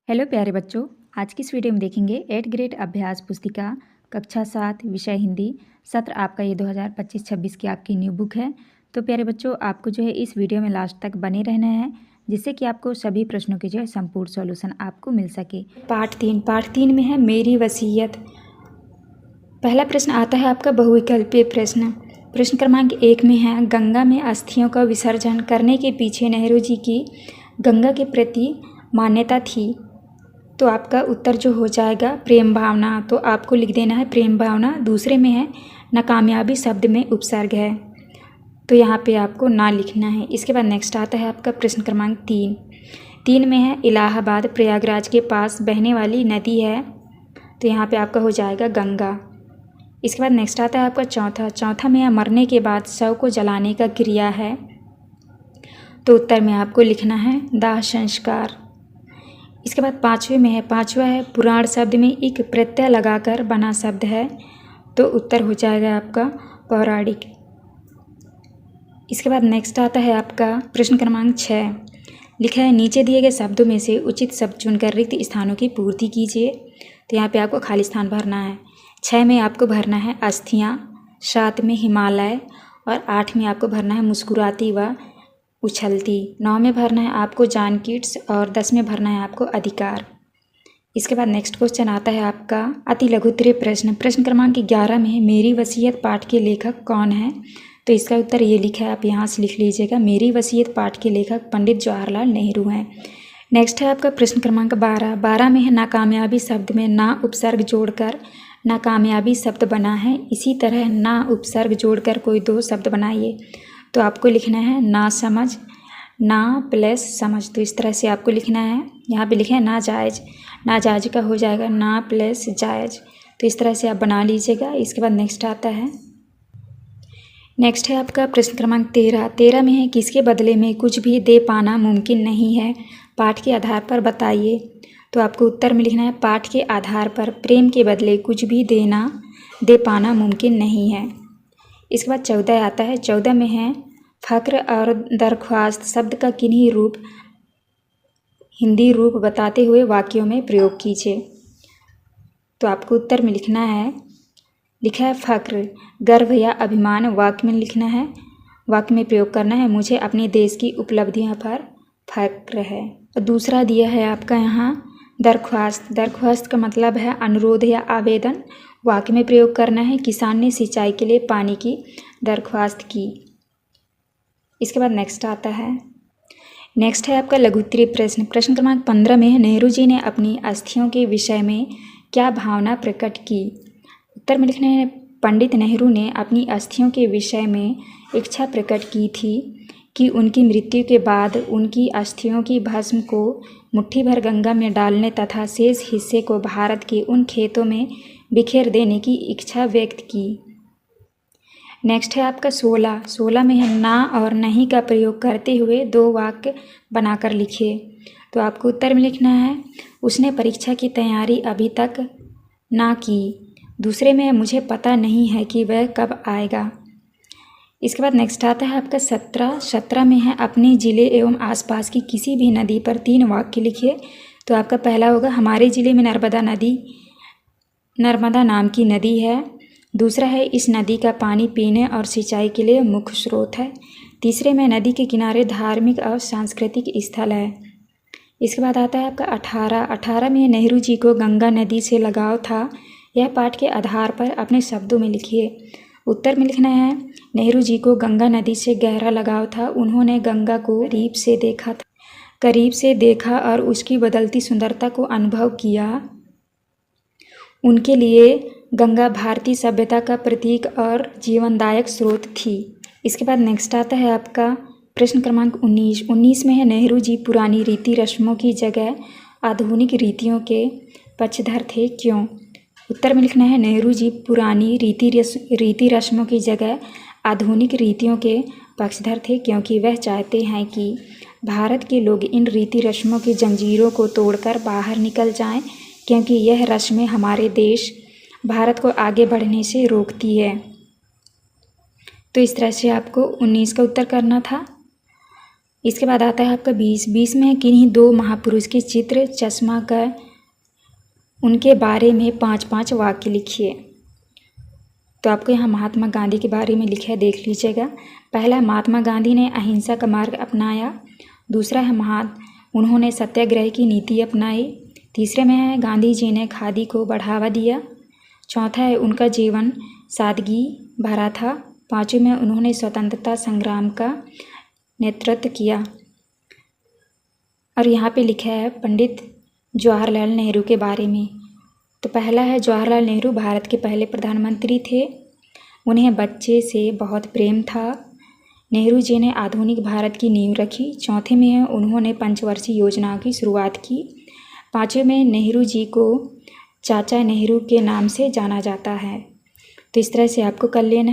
Hello प्यारे बच्चों, आज की इस वीडियो में देखेंगे 8th ग्रेड अभ्यास पुस्तिका कक्षा 7 विषय हिंदी सत्र आपका ये 2025-26 की आपकी न्यू बुक है। तो प्यारे बच्चों, आपको जो है इस वीडियो में लास्ट तक बने रहना है, जिससे कि आपको सभी प्रश्नों के जो है संपूर्ण सॉल्यूशन आपको मिल सके। पार्ट 3 में है मेरी वसीयत। पहला प्रश्न आता है आपका बहुविकल्पीय प्रश्न। प्रश्न क्रमांक 1 में है गंगा में अस्थियों का विसर्जन करने के पीछे नेहरू जी की गंगा के प्रति मान्यता थी। तो आपका उत्तर जो हो जाएगा प्रेम भावना। तो आपको लिख देना है प्रेम भावना। दूसरे में है नाकामयाबी शब्द में उपसर्ग है, तो यहाँ पे आपको ना लिखना है। इसके बाद नेक्स्ट आता है आपका प्रश्न क्रमांक 3 में है इलाहाबाद प्रयागराज के पास बहने वाली नदी है। तो यहाँ पे आपका हो जाएगा गंगा। इसके बाद नेक्स्ट आता है आपका चौथा में है मरने के बाद शव को जलाने का क्रिया है। तो उत्तर में आपको लिखना है दाह संस्कार। इसके बाद पाँचवा है पुराण शब्द में एक प्रत्यय लगाकर बना शब्द है। तो उत्तर हो जाएगा आपका पौराणिक। इसके बाद नेक्स्ट आता है आपका प्रश्न क्रमांक 6। लिखा है नीचे दिए गए शब्दों में से उचित शब्द चुनकर रिक्त स्थानों की पूर्ति कीजिए। तो यहाँ पे आपको खाली स्थान भरना है। 6 में आपको भरना है अस्थियाँ, 7 में हिमालय और 8 में आपको भरना है मुस्कुराती व उछलती, 9 में भरना है आपको जानकीट्स और 10 में भरना है आपको अधिकार। इसके बाद नेक्स्ट क्वेश्चन आता है आपका अति लघुत्तरीय प्रश्न। प्रश्न क्रमांक 11 में है मेरी वसीयत पाठ के लेखक कौन है। तो इसका उत्तर ये लिखा है, आप यहाँ से लिख लीजिएगा। मेरी वसीयत पाठ के लेखक पंडित जवाहरलाल नेहरू हैं। नेक्स्ट है आपका प्रश्न क्रमांक 12 में है नाकामयाबी शब्द में ना उपसर्ग जोड़कर नाकामयाबी शब्द बना है। इसी तरह ना उपसर्ग जोड़कर कोई 2 शब्द बनाइए। तो आपको लिखना है ना समझ, ना प्लस समझ। तो इस तरह से आपको लिखना है। यहाँ पे लिखे हैं नाजायज का हो जाएगा ना प्लस जायज। तो इस तरह से आप बना लीजिएगा। इसके बाद नेक्स्ट आता है आपका प्रश्न क्रमांक 13 में है किसके बदले में कुछ भी दे पाना मुमकिन नहीं है, पाठ के आधार पर बताइए। तो आपको उत्तर में लिखना है पाठ के आधार पर प्रेम के बदले कुछ भी दे पाना मुमकिन नहीं है। इसके बाद 14 आता है। 14 में है फ़क्र और दरख्वास्त शब्द का किन्हीं हिंदी रूप बताते हुए वाक्यों में प्रयोग कीजिए। तो आपको उत्तर में लिखना है, लिखा है फ़क्र गर्व या अभिमान वाक्य में लिखना है, वाक्य में प्रयोग करना है मुझे अपने देश की उपलब्धियों पर फ़क्र है। और दूसरा दिया है आपका यहाँ दरख्वास्त का मतलब है अनुरोध या आवेदन, वाक्य में प्रयोग करना है किसान ने सिंचाई के लिए पानी की दरख्वास्त की। इसके बाद नेक्स्ट आता है आपका लघुत्तरीय प्रश्न। प्रश्न क्रमांक 15 में है नेहरू जी ने अपनी अस्थियों के विषय में क्या भावना प्रकट की। उत्तर में लिखना है पंडित नेहरू ने अपनी अस्थियों के विषय में इच्छा प्रकट की थी कि उनकी मृत्यु के बाद उनकी अस्थियों की भस्म को मुट्ठी भर गंगा में डालने तथा शेष हिस्से को भारत के उन खेतों में बिखेर देने की इच्छा व्यक्त की। नेक्स्ट है आपका 16 में है ना और नहीं का प्रयोग करते हुए 2 वाक्य बनाकर लिखिए। तो आपको उत्तर में लिखना है उसने परीक्षा की तैयारी अभी तक ना की। दूसरे में मुझे पता नहीं है कि वह कब आएगा। इसके बाद नेक्स्ट आता है आपका 17 में है अपने ज़िले एवं आसपास की किसी भी नदी पर 3 वाक्य लिखिए। तो आपका पहला होगा हमारे ज़िले में नर्मदा नाम की नदी है। दूसरा है इस नदी का पानी पीने और सिंचाई के लिए मुख्य स्रोत है। तीसरे में नदी के किनारे धार्मिक और सांस्कृतिक स्थल है। इसके बाद आता है आपका 18 में नेहरू जी को गंगा नदी से लगाव था। यह पाठ के आधार पर अपने शब्दों में लिखिए। उत्तर में लिखना है नेहरू जी को गंगा नदी से गहरा लगाव था। उन्होंने गंगा को करीब से देखा और उसकी बदलती सुंदरता को अनुभव किया। उनके लिए गंगा भारतीय सभ्यता का प्रतीक और जीवनदायक स्रोत थी। इसके बाद नेक्स्ट आता है आपका प्रश्न क्रमांक 19 में है नेहरू जी पुरानी रीति रस्मों की जगह आधुनिक रीतियों के पक्षधर थे, क्यों। उत्तर में लिखना है नेहरू जी पुरानी रीति रस्मों की जगह आधुनिक रीतियों के पक्षधर थे क्योंकि वह चाहते हैं कि भारत के लोग इन रीति रस्मों की जंजीरों को तोड़कर बाहर निकल जाएं, क्योंकि यह रस्में हमारे देश भारत को आगे बढ़ने से रोकती है। तो इस तरह से आपको 19 का उत्तर करना था। इसके बाद आता है आपका 20 में किन्हीं 2 महापुरुष के चित्र चश्मा का उनके बारे में 5-5 वाक्य लिखिए। तो आपको यहाँ महात्मा गांधी के बारे में लिखा है, देख लीजिएगा। पहला, महात्मा गांधी ने अहिंसा का मार्ग अपनाया। दूसरा है उन्होंने सत्याग्रह की नीति अपनाई। तीसरे में है गांधी जी ने खादी को बढ़ावा दिया। चौथा है उनका जीवन सादगी भरा था। पाँचवें में उन्होंने स्वतंत्रता संग्राम का नेतृत्व किया। और यहाँ पे लिखा है पंडित जवाहरलाल नेहरू के बारे में। तो पहला है जवाहरलाल नेहरू भारत के पहले प्रधानमंत्री थे। उन्हें बच्चे से बहुत प्रेम था। नेहरू जी ने आधुनिक भारत की नींव रखी। चौथे में है उन्होंने पंचवर्षीय योजनाओं की शुरुआत की। पाँचवें में नेहरू जी को चाचा नेहरू के नाम से जाना जाता है। तो इस तरह से आपको कर लेना है।